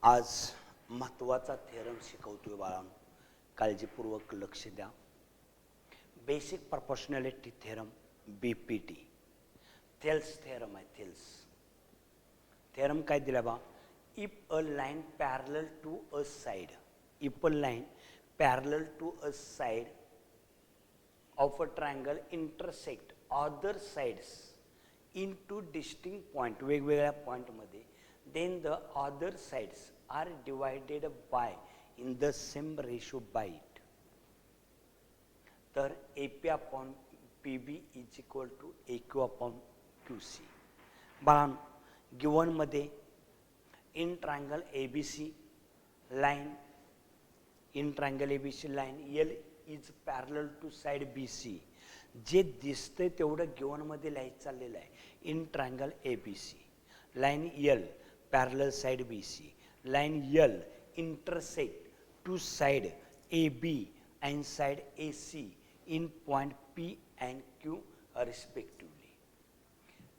आज महत्त्वाचा थेरम शिकवतोय बाळांनो, काळजीपूर्वक लक्ष द्या. Basic proportionality theorem BPT Thales theorem आहे. थेल्स थेरम काय दिला बा, if a line parallel to a side, if a line parallel to a side of a triangle intersect other sides into distinct point, वेगवेगळ्या point मध्ये, then the other sides are divided by in the same ratio by it. तर AP upon PB is equal to AQ upon QC. बाळांनो, given मध्ये in triangle ABC line, in triangle ABC line L is parallel to side BC. जे दिसते तेवढं given मध्ये लिहायचं चाललेलं आहे. इन ट्रायंगल ABC लाईन L पॅरलल साइड BC, लाईन L intersect to side AB and side AC in point P and Q respectively.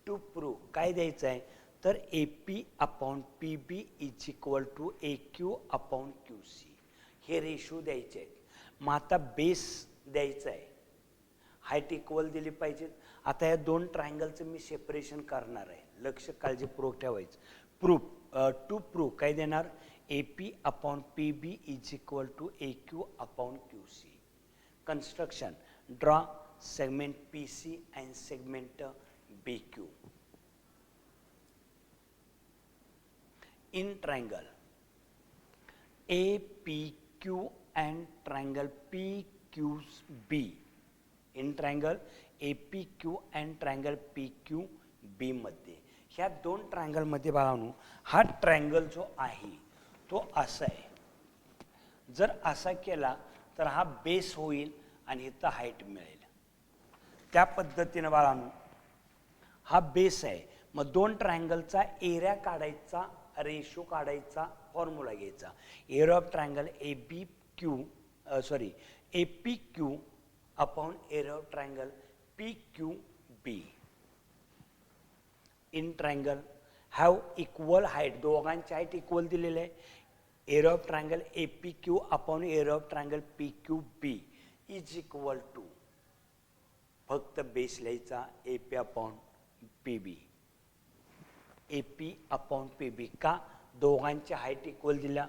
To prove काय द्यायचं आहे, तर AP upon PB is equal to AQ upon QC. हे ratio द्यायचे आहेत. मग आता बेस द्यायचा आहे, हाईट इक्वल दिली पाहिजे. आता या दोन ट्रायंगलचं मी सेपरेशन करणार आहे, लक्ष काळजीपूर्वक ठेवायचं. टू प्रूव्ह काय देणार, AP upon PB is equal to AQ upon QC. Construction, draw segment PC and segment BQ. In triangle APQ and triangle PQB, in triangle APQ and triangle PQB मध्ये, ह्या दोन ट्रायंगल मध्ये बाळांनो, हा triangle जो आहे तो असा आहे. जर असा केला तर हा बेस होईल आणि इथं हाईट मिळेल. त्या पद्धतीने बाळांनो हा बेस आहे. मग दोन ट्रायंगलचा एरिया काढायचा, रेशो काढायचा, फॉर्म्युला घ्यायचा. Area of triangle APQ upon area of triangle PQB. In triangle have equal height, दोघांची हाईट इक्वल दिलेले आहे. Area of triangle APQ upon area of triangle PQB is equal to, फक्त base लिहायचा AP upon PB. AP upon PB का, दोघांची height equal दिल्या.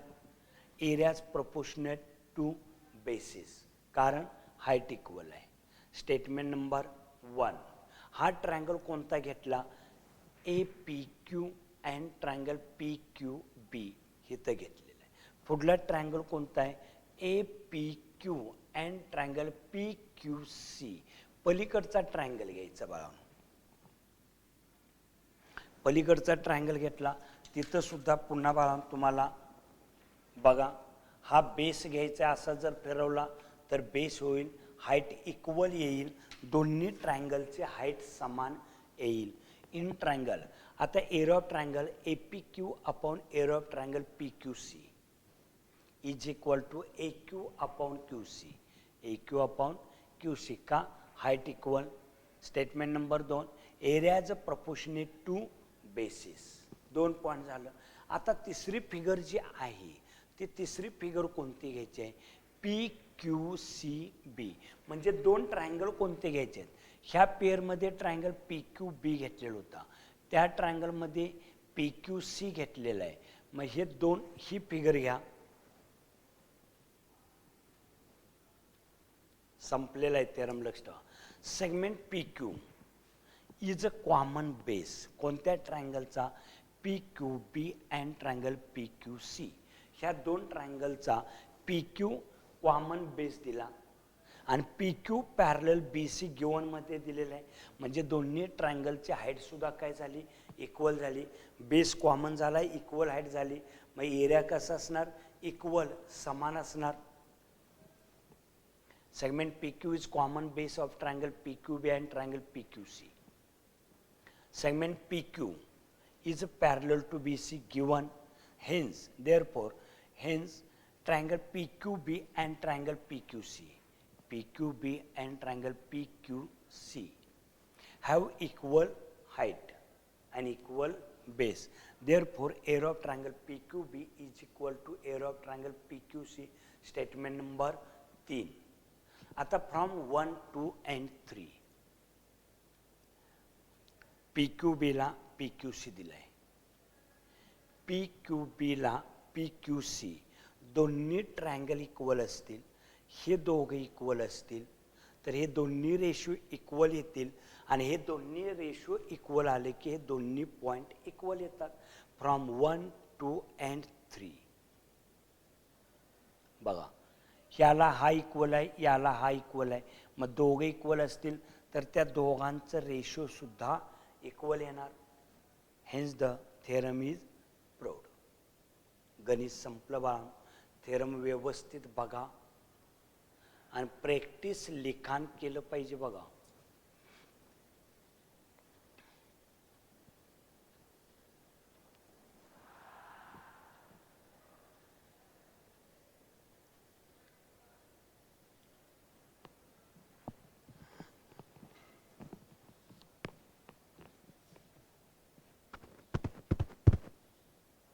Areas proportionate to bases, कारण height equal आहे. स्टेटमेंट नंबर 1, हा ट्रायंगल कोणता घेतला, APQ अँड ट्रायंगल PQB इथं घेतलेलं आहे. पुढला ट्रायंगल कोणता आहे, APQ अँड ट्रायंगल PQC. पलीकडचा ट्रायंगल घ्यायचा बाळांनो. पलीकडचा ट्रायंगल घेतला, तिथं सुद्धा पुन्हा बाळांनो तुम्हाला बघा, हा बेस घ्यायचा. असा जर फिरवला तर बेस होईल, हाईट इक्वल येईल, दोन्ही ट्रायंगलचे हाईट समान येईल. इन ट्रायंगल आता area of triangle APQ upon area of triangle PQC is equal to AQ upon QC. AQ upon QC का, height equal. Statement number 2, areas proportionate to bases. 2 point झालं. आता तिसरी figure जी आहे ती तिसरी फिगर कोणती घ्यायची आहे, PQCB. म्हणजे दोन ट्रायंगल कोणते घ्यायचे आहेत, ह्या पेअरमध्ये ट्रायंगल PQB घेतलेला होता, त्या ट्रायंगलमध्ये PQC घेतलेला आहे. मग हे दोन, ही फिगर घ्या, संपलेला आहे थेरम, लक्ष ठेवा. Segment PQ is a common base, कोणत्या ट्रायंगलचा, PQB अँड ट्रायंगल PQC. ह्या दोन ट्रायंगलचा PQ कॉमन बेस दिला आणि PQ पॅरलल BC गिवन मध्ये दिलेला आहे. म्हणजे दोन्ही ट्रायंगलची हाईट सुद्धा काय झाली, इक्वल झाली. बेस कॉमन झाला, इक्वल हाईट झाली. मग एरिया कसा असणार, इक्वल, समान असणार. Segment PQ is common base of triangle PQB and triangle PQC. Segment PQ is parallel to BC given, hence therefore triangle PQB and triangle PQB and triangle PQC have equal height and equal base. Therefore, area of triangle PQB is equal to area of triangle PQC. Statement number 3. आता from 1, 2 and 3 PQB ला PQC दिलाय. PQB ला PQC दोन्ही triangle equal असतील, हे दोघे equal असतील, तर हे दोन्ही रेशो इक्वल येतील आणि हे दोन्ही रेशो इक्वल आले की हे दोन्ही पॉइंट इक्वल येतात. फ्रॉम 1, 2 and 3 बघा, ह्याला हा इक्वल आहे, याला हा इक्वल आहे. मग दोघे इक्वल असतील तर त्या दोघांचं रेशो सुद्धा इक्वल येणार. Hence the theorem is proved. गणित संपलं बाळा. थेरम व्यवस्थित बघा आणि प्रॅक्टिस लिखाण केलं पाहिजे बघा.